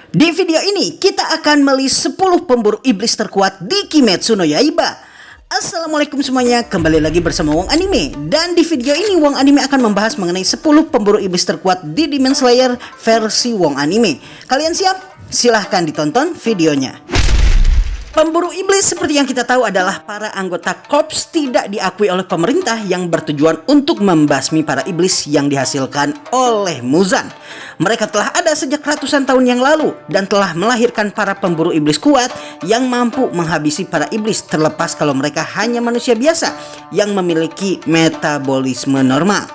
Di video ini kita akan melihat 10 pemburu iblis terkuat di Kimetsu no Yaiba. Assalamualaikum semuanya, kembali lagi bersama Wong Anime. Dan di video ini Wong Anime akan membahas mengenai 10 pemburu iblis terkuat di Demon Slayer versi Wong Anime. Kalian siap? Silahkan ditonton videonya. Pemburu iblis seperti yang kita tahu adalah para anggota korps tidak diakui oleh pemerintah yang bertujuan untuk membasmi para iblis yang dihasilkan oleh Muzan. Mereka telah ada sejak ratusan tahun yang lalu dan telah melahirkan para pemburu iblis kuat yang mampu menghabisi para iblis, terlepas kalau mereka hanya manusia biasa yang memiliki metabolisme normal.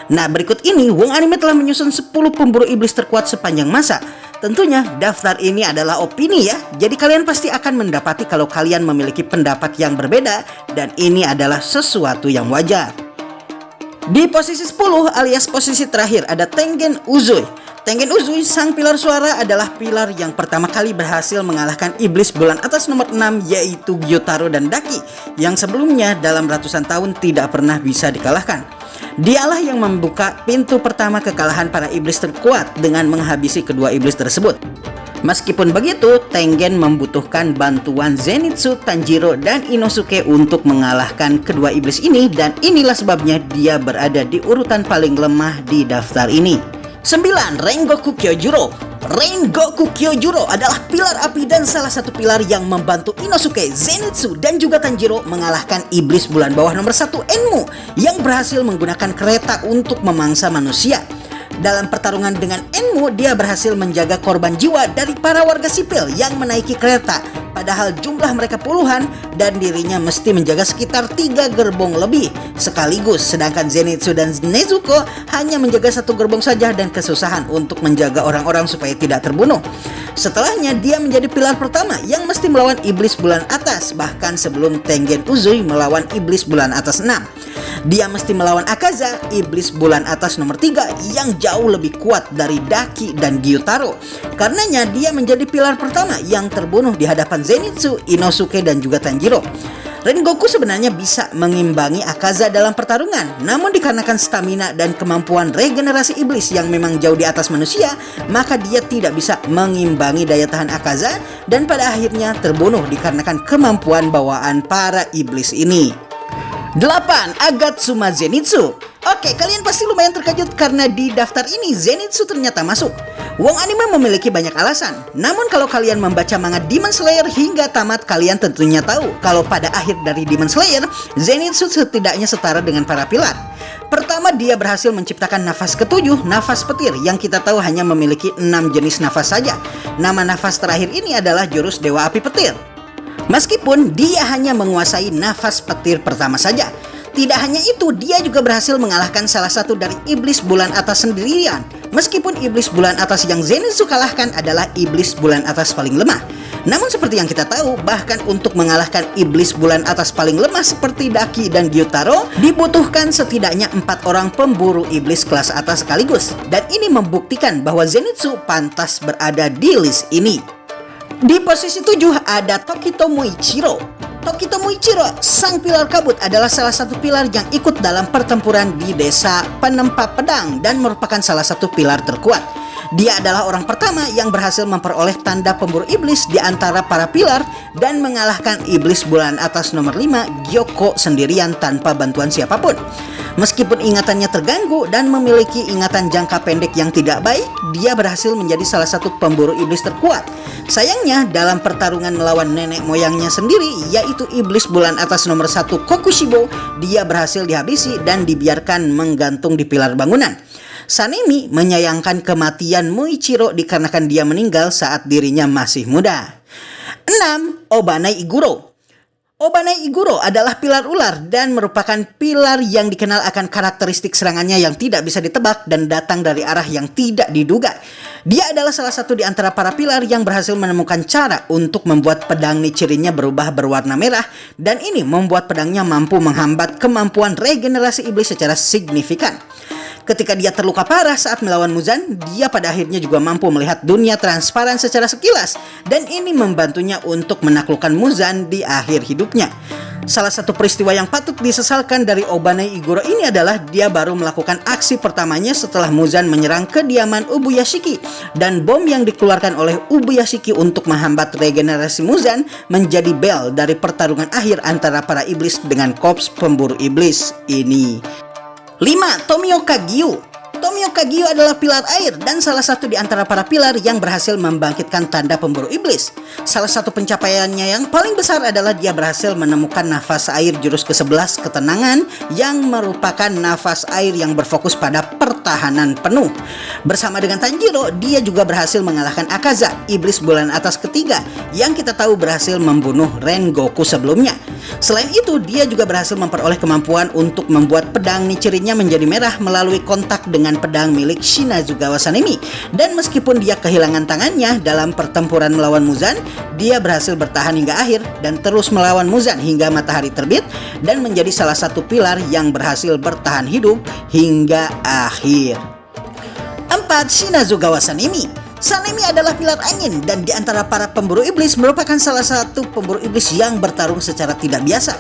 Nah, berikut ini Wong Anime telah menyusun 10 pemburu iblis terkuat sepanjang masa. Tentunya daftar ini adalah opini ya, jadi kalian pasti akan mendapati kalau kalian memiliki pendapat yang berbeda dan ini adalah sesuatu yang wajar. Di posisi 10 alias posisi terakhir ada Tengen Uzui. Tengen Uzui, sang pilar suara, adalah pilar yang pertama kali berhasil mengalahkan iblis bulan atas nomor 6 yaitu Gyutaro dan Daki yang sebelumnya dalam ratusan tahun tidak pernah bisa dikalahkan. Dialah yang membuka pintu pertama kekalahan para iblis terkuat dengan menghabisi kedua iblis tersebut. Meskipun begitu, Tengen membutuhkan bantuan Zenitsu, Tanjiro, dan Inosuke untuk mengalahkan kedua iblis ini, dan inilah sebabnya dia berada di urutan paling lemah di daftar ini. 9. Rengoku Kyojuro. Rengoku Kyojuro adalah pilar api dan salah satu pilar yang membantu Inosuke, Zenitsu, dan juga Tanjiro mengalahkan iblis bulan bawah nomor 1 Enmu yang berhasil menggunakan kereta untuk memangsa manusia. Dalam pertarungan dengan Enmu, dia berhasil menjaga korban jiwa dari para warga sipil yang menaiki kereta, padahal jumlah mereka puluhan dan dirinya mesti menjaga sekitar 3 gerbong lebih sekaligus, sedangkan Zenitsu dan Nezuko hanya menjaga 1 gerbong saja dan kesusahan untuk menjaga orang-orang supaya tidak terbunuh. Setelahnya dia menjadi pilar pertama yang mesti melawan iblis bulan atas, bahkan sebelum Tengen Uzui melawan iblis bulan atas 6. Dia mesti melawan Akaza, iblis bulan atas nomor 3 yang jauh lebih kuat dari Daki dan Gyutaro. Karenanya dia menjadi pilar pertama yang terbunuh di hadapan Zenitsu, Inosuke, dan juga Tanjiro. Rengoku sebenarnya bisa mengimbangi Akaza dalam pertarungan, namun dikarenakan stamina dan kemampuan regenerasi iblis yang memang jauh di atas manusia, maka dia tidak bisa mengimbangi daya tahan Akaza dan pada akhirnya terbunuh dikarenakan kemampuan bawaan para iblis ini. 8. Agatsuma Zenitsu. Oke, kalian pasti lumayan terkejut karena di daftar ini Zenitsu ternyata masuk. Wong Anime memiliki banyak alasan. Namun kalau kalian membaca manga Demon Slayer hingga tamat, kalian tentunya tahu kalau pada akhir dari Demon Slayer, Zenitsu setidaknya setara dengan para pilar. Pertama, dia berhasil menciptakan nafas ketujuh, nafas petir, yang kita tahu hanya memiliki 6 jenis nafas saja. Nama nafas terakhir ini adalah jurus Dewa Api Petir. Meskipun dia hanya menguasai nafas petir pertama saja, tidak hanya itu, dia juga berhasil mengalahkan salah satu dari iblis bulan atas sendirian. Meskipun iblis bulan atas yang Zenitsu kalahkan adalah iblis bulan atas paling lemah. Namun seperti yang kita tahu, bahkan untuk mengalahkan iblis bulan atas paling lemah seperti Daki dan Gyutaro, dibutuhkan setidaknya 4 orang pemburu iblis kelas atas sekaligus. Dan ini membuktikan bahwa Zenitsu pantas berada di list ini. Di posisi 7 ada Tokito Muichiro. Tokito Muichiro, sang pilar kabut, adalah salah satu pilar yang ikut dalam pertempuran di desa Penempa Pedang dan merupakan salah satu pilar terkuat. Dia adalah orang pertama yang berhasil memperoleh tanda pemburu iblis di antara para pilar dan mengalahkan iblis bulan atas nomor 5 Gyoko sendirian tanpa bantuan siapapun. Meskipun ingatannya terganggu dan memiliki ingatan jangka pendek yang tidak baik, dia berhasil menjadi salah satu pemburu iblis terkuat. Sayangnya dalam pertarungan melawan nenek moyangnya sendiri yaitu iblis bulan atas nomor 1 Kokushibo, dia berhasil dihabisi dan dibiarkan menggantung di pilar bangunan. Sanemi menyayangkan kematian Muichiro dikarenakan dia meninggal saat dirinya masih muda. 6. Obanai Iguro. Obanai Iguro adalah pilar ular dan merupakan pilar yang dikenal akan karakteristik serangannya yang tidak bisa ditebak dan datang dari arah yang tidak diduga. Dia adalah salah satu di antara para pilar yang berhasil menemukan cara untuk membuat pedang Nichirinnya berubah berwarna merah, dan ini membuat pedangnya mampu menghambat kemampuan regenerasi iblis secara signifikan. Ketika dia terluka parah saat melawan Muzan, dia pada akhirnya juga mampu melihat dunia transparan secara sekilas, dan ini membantunya untuk menaklukkan Muzan di akhir hidupnya. Salah satu peristiwa yang patut disesalkan dari Obanai Iguro ini adalah dia baru melakukan aksi pertamanya setelah Muzan menyerang kediaman Ubuyashiki, dan bom yang dikeluarkan oleh Ubuyashiki untuk menghambat regenerasi Muzan menjadi bel dari pertarungan akhir antara para iblis dengan korps pemburu iblis ini. 5. Tomioka Gyu. Tomioka Gyu adalah pilar air dan salah satu di antara para pilar yang berhasil membangkitkan tanda pemburu iblis. Salah satu pencapaiannya yang paling besar adalah dia berhasil menemukan nafas air jurus ke-11 ketenangan, yang merupakan nafas air yang berfokus pada pertahanan penuh. Bersama dengan Tanjiro, dia juga berhasil mengalahkan Akaza, iblis bulan atas ketiga, yang kita tahu berhasil membunuh Rengoku sebelumnya. Selain itu, dia juga berhasil memperoleh kemampuan untuk membuat pedang Nichirinnya menjadi merah melalui kontak dengan pedang milik Shinazugawa Sanemi. Dan meskipun dia kehilangan tangannya dalam pertempuran melawan Muzan, dia berhasil bertahan hingga akhir dan terus melawan Muzan hingga matahari terbit, dan menjadi salah satu pilar yang berhasil bertahan hidup hingga akhir. 4. Shinazugawa Sanemi. Sanemi adalah pilar angin, dan di antara para pemburu iblis merupakan salah satu pemburu iblis yang bertarung secara tidak biasa.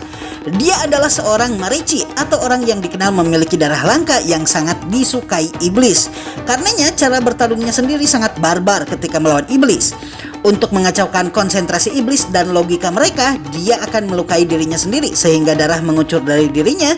Dia adalah seorang marici atau orang yang dikenal memiliki darah langka yang sangat disukai iblis. Karenanya cara bertarungnya sendiri sangat barbar ketika melawan iblis. Untuk mengacaukan konsentrasi iblis dan logika mereka, dia akan melukai dirinya sendiri sehingga darah mengucur dari dirinya.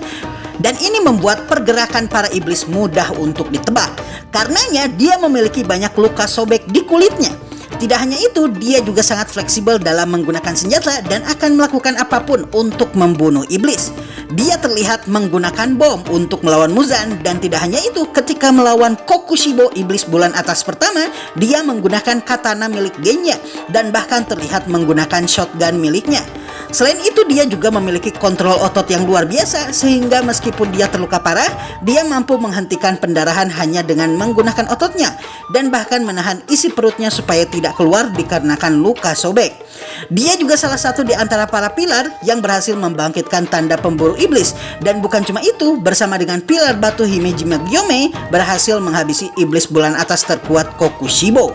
Dan ini membuat pergerakan para iblis mudah untuk ditebak. Karenanya dia memiliki banyak luka sobek di kulitnya. Tidak hanya itu, dia juga sangat fleksibel dalam menggunakan senjata dan akan melakukan apapun untuk membunuh iblis. Dia terlihat menggunakan bom untuk melawan Muzan, dan tidak hanya itu, ketika melawan Kokushibo, iblis bulan atas pertama, dia menggunakan katana milik Genya dan bahkan terlihat menggunakan shotgun miliknya. Selain itu, dia juga memiliki kontrol otot yang luar biasa, sehingga meskipun dia terluka parah, dia mampu menghentikan pendarahan hanya dengan menggunakan ototnya, dan bahkan menahan isi perutnya supaya tidak keluar dikarenakan luka sobek. Dia juga salah satu di antara para pilar yang berhasil membangkitkan tanda pemburu iblis, dan bukan cuma itu, bersama dengan pilar batu Himejima Gyome berhasil menghabisi iblis bulan atas terkuat Kokushibo.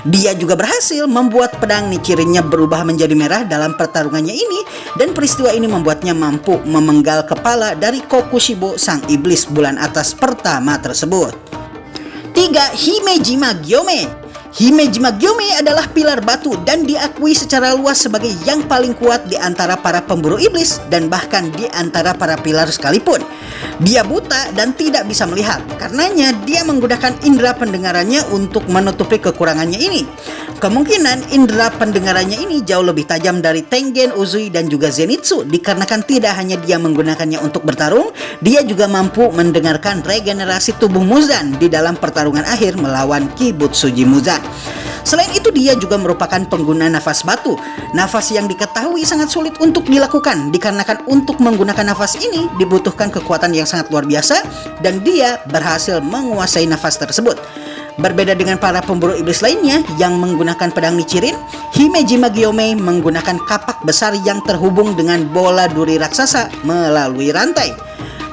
Dia juga berhasil membuat pedang Nichirinnya berubah menjadi merah dalam pertarungannya ini, dan peristiwa ini membuatnya mampu memenggal kepala dari Kokushibo, sang iblis bulan atas pertama tersebut. 3. Himejima Gyome. Himejima Gyome adalah pilar batu dan diakui secara luas sebagai yang paling kuat di antara para pemburu iblis dan bahkan di antara para pilar sekalipun. Dia buta dan tidak bisa melihat, karenanya dia menggunakan indera pendengarannya untuk menutupi kekurangannya ini. Kemungkinan indera pendengarannya ini jauh lebih tajam dari Tengen, Uzui, dan juga Zenitsu, dikarenakan tidak hanya dia menggunakannya untuk bertarung, dia juga mampu mendengarkan regenerasi tubuh Muzan di dalam pertarungan akhir melawan Kibutsuji Muzan. Selain itu, dia juga merupakan pengguna nafas batu. Nafas yang diketahui sangat sulit untuk dilakukan dikarenakan untuk menggunakan nafas ini dibutuhkan kekuatan yang sangat luar biasa, dan dia berhasil menguasai nafas tersebut. Berbeda dengan para pemburu iblis lainnya yang menggunakan pedang Nichirin, Himejima Gyome menggunakan kapak besar yang terhubung dengan bola duri raksasa melalui rantai.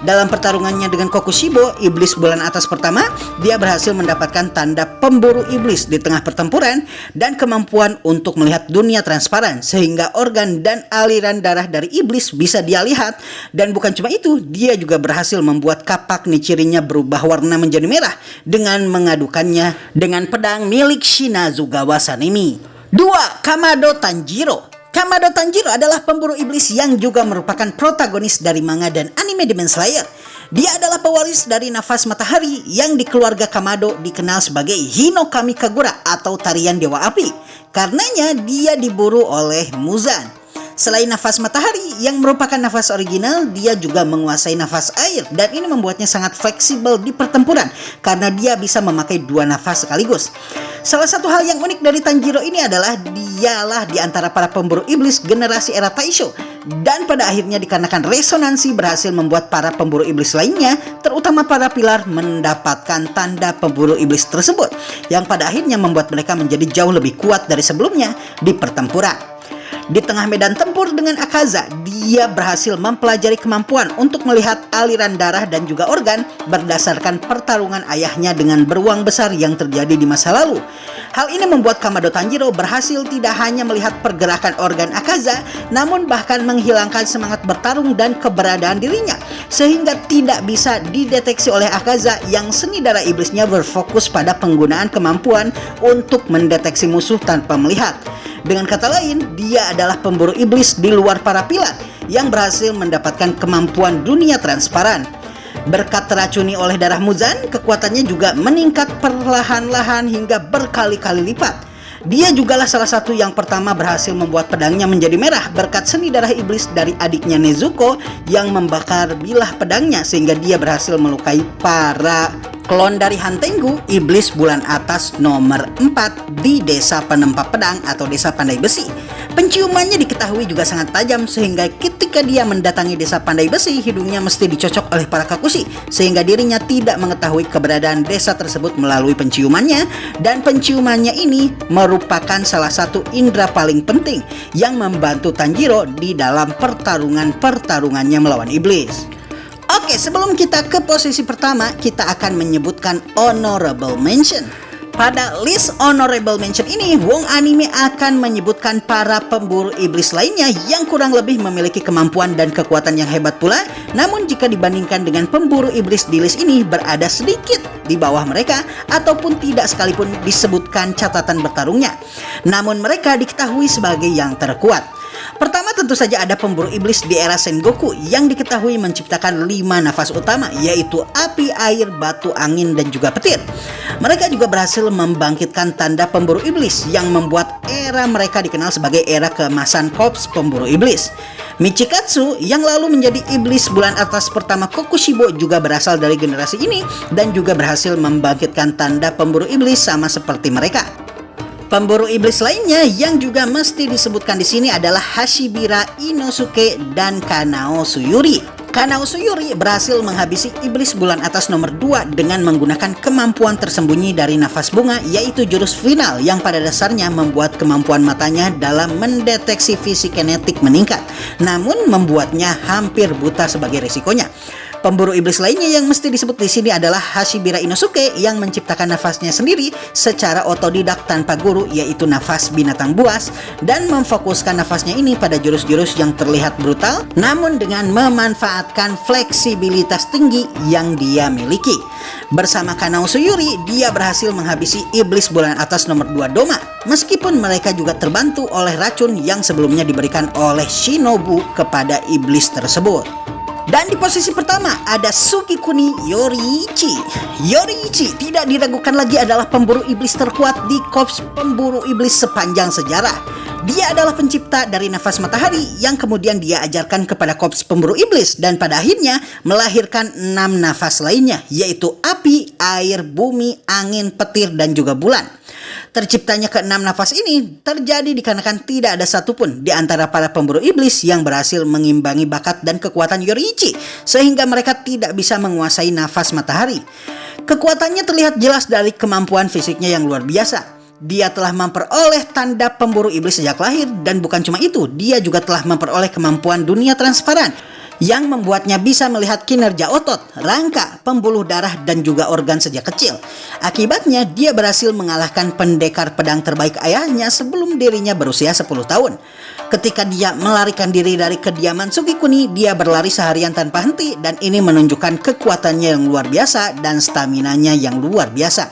Dalam pertarungannya dengan Kokushibo, iblis bulan atas pertama, dia berhasil mendapatkan tanda pemburu iblis di tengah pertempuran dan kemampuan untuk melihat dunia transparan, sehingga organ dan aliran darah dari iblis bisa dia lihat. Dan bukan cuma itu, dia juga berhasil membuat kapak Nichirinnya berubah warna menjadi merah dengan mengadukannya dengan pedang milik Shinazugawa Sanemi. 2. Kamado Tanjiro. Kamado Tanjiro adalah pemburu iblis yang juga merupakan protagonis dari manga dan anime Demon Slayer. Dia adalah pewaris dari nafas matahari yang di keluarga Kamado dikenal sebagai Hinokami Kagura atau tarian dewa api. Karenanya dia diburu oleh Muzan. Selain nafas matahari yang merupakan nafas original, dia juga menguasai nafas air, dan ini membuatnya sangat fleksibel di pertempuran karena dia bisa memakai dua nafas sekaligus. Salah satu hal yang unik dari Tanjiro ini adalah dialah di antara para pemburu iblis generasi era Taisho, dan pada akhirnya dikarenakan resonansi berhasil membuat para pemburu iblis lainnya, terutama para pilar, mendapatkan tanda pemburu iblis tersebut, yang pada akhirnya membuat mereka menjadi jauh lebih kuat dari sebelumnya di pertempuran. Di tengah medan tempur dengan Akaza, dia berhasil mempelajari kemampuan untuk melihat aliran darah dan juga organ berdasarkan pertarungan ayahnya dengan beruang besar yang terjadi di masa lalu. Hal ini membuat Kamado Tanjiro berhasil tidak hanya melihat pergerakan organ Akaza, namun bahkan menghilangkan semangat bertarung dan keberadaan dirinya, sehingga tidak bisa dideteksi oleh Akaza yang seni darah iblisnya berfokus pada penggunaan kemampuan untuk mendeteksi musuh tanpa melihat. Dengan kata lain, dia adalah pemburu iblis di luar para pilar yang berhasil mendapatkan kemampuan dunia transparan. Berkat teracuni oleh darah Muzan, kekuatannya juga meningkat perlahan-lahan hingga berkali-kali lipat. Dia jugalah salah satu yang pertama berhasil membuat pedangnya menjadi merah berkat seni darah iblis dari adiknya Nezuko yang membakar bilah pedangnya sehingga dia berhasil melukai para klon dari Hantengu, iblis bulan atas nomor 4 di desa penempa pedang atau desa pandai besi. Penciumannya diketahui juga sangat tajam sehingga ketika dia mendatangi desa pandai besi, hidungnya mesti dicocok oleh para kakushi sehingga dirinya tidak mengetahui keberadaan desa tersebut melalui penciumannya, dan penciumannya ini merupakan salah satu indera paling penting yang membantu Tanjiro di dalam pertarungannya melawan iblis. Oke, sebelum kita ke posisi pertama, kita akan menyebutkan honorable mention. Pada list honorable mention ini, Wong Anime akan menyebutkan para pemburu iblis lainnya yang kurang lebih memiliki kemampuan dan kekuatan yang hebat pula. Namun jika dibandingkan dengan pemburu iblis di list ini berada sedikit di bawah mereka ataupun tidak sekalipun disebutkan catatan bertarungnya. Namun mereka diketahui sebagai yang terkuat. Pertama tentu saja ada pemburu iblis di era Sengoku yang diketahui menciptakan 5 nafas utama, yaitu api, air, batu, angin, dan juga petir. Mereka juga berhasil membangkitkan tanda pemburu iblis yang membuat era mereka dikenal sebagai era keemasan korps pemburu iblis. Michikatsu yang lalu menjadi iblis bulan atas pertama Kokushibo juga berasal dari generasi ini dan juga berhasil membangkitkan tanda pemburu iblis sama seperti mereka. Pemburu iblis lainnya yang juga mesti disebutkan di sini adalah Hashibira Inosuke dan Kanao Suyuri. Kanao Suyuri berhasil menghabisi iblis bulan atas nomor 2 dengan menggunakan kemampuan tersembunyi dari nafas bunga, yaitu jurus final yang pada dasarnya membuat kemampuan matanya dalam mendeteksi fisik kinetik meningkat, namun membuatnya hampir buta sebagai resikonya. Pemburu iblis lainnya yang mesti disebut di sini adalah Hashibira Inosuke yang menciptakan nafasnya sendiri secara otodidak tanpa guru, yaitu nafas binatang buas, dan memfokuskan nafasnya ini pada jurus-jurus yang terlihat brutal namun dengan memanfaatkan fleksibilitas tinggi yang dia miliki. Bersama Kanao Suyuri, dia berhasil menghabisi iblis bulan atas nomor 2 Doma, meskipun mereka juga terbantu oleh racun yang sebelumnya diberikan oleh Shinobu kepada iblis tersebut. Dan di posisi pertama ada Sukikuni Yoriichi. Yoriichi tidak diragukan lagi adalah pemburu iblis terkuat di korps pemburu iblis sepanjang sejarah. Dia adalah pencipta dari nafas matahari yang kemudian dia ajarkan kepada korps pemburu iblis dan pada akhirnya melahirkan 6 nafas lainnya, yaitu api, air, bumi, angin, petir, dan juga bulan. Terciptanya ke-6 nafas ini terjadi dikarenakan tidak ada satupun di antara para pemburu iblis yang berhasil mengimbangi bakat dan kekuatan Yoriichi sehingga mereka tidak bisa menguasai nafas matahari. Kekuatannya terlihat jelas dari kemampuan fisiknya yang luar biasa. Dia telah memperoleh tanda pemburu iblis sejak lahir, dan bukan cuma itu, dia juga telah memperoleh kemampuan dunia transparan yang membuatnya bisa melihat kinerja otot, rangka, pembuluh darah, dan juga organ sejak kecil. Akibatnya, dia berhasil mengalahkan pendekar pedang terbaik ayahnya sebelum dirinya berusia 10 tahun. Ketika dia melarikan diri dari kediaman Sukikuni, dia berlari seharian tanpa henti, dan ini menunjukkan kekuatannya yang luar biasa dan staminanya yang luar biasa.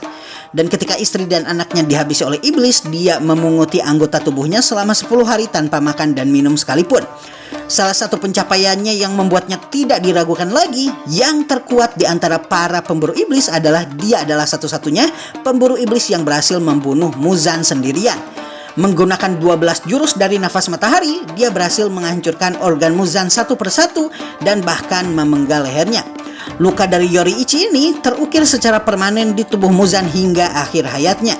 Dan ketika istri dan anaknya dihabisi oleh iblis, dia memunguti anggota tubuhnya selama 10 hari tanpa makan dan minum sekalipun. Salah satu pencapaiannya yang membuatnya tidak diragukan lagi, yang terkuat di antara para pemburu iblis adalah dia adalah satu-satunya pemburu iblis yang berhasil membunuh Muzan sendirian. Menggunakan 12 jurus dari nafas matahari, dia berhasil menghancurkan organ Muzan satu persatu dan bahkan memenggal lehernya. Luka dari Yoriichi ini terukir secara permanen di tubuh Muzan hingga akhir hayatnya.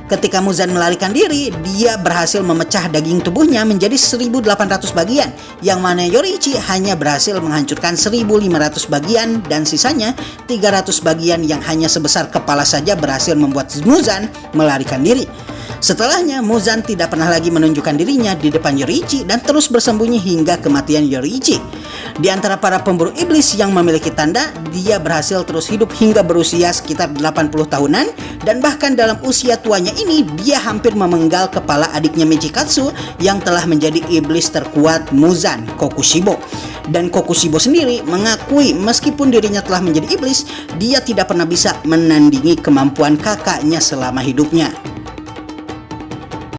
Ketika Muzan melarikan diri, dia berhasil memecah daging tubuhnya menjadi 1.800 bagian, yang mana Yoriichi hanya berhasil menghancurkan 1.500 bagian dan sisanya 300 bagian yang hanya sebesar kepala saja berhasil membuat Muzan melarikan diri. Setelahnya, Muzan tidak pernah lagi menunjukkan dirinya di depan Yoruichi dan terus bersembunyi hingga kematian Yoruichi. Di antara para pemburu iblis yang memiliki tanda, dia berhasil terus hidup hingga berusia sekitar 80 tahunan, dan bahkan dalam usia tuanya ini dia hampir memenggal kepala adiknya Michikatsu yang telah menjadi iblis terkuat Muzan, Kokushibo. Dan Kokushibo sendiri mengakui meskipun dirinya telah menjadi iblis, dia tidak pernah bisa menandingi kemampuan kakaknya selama hidupnya.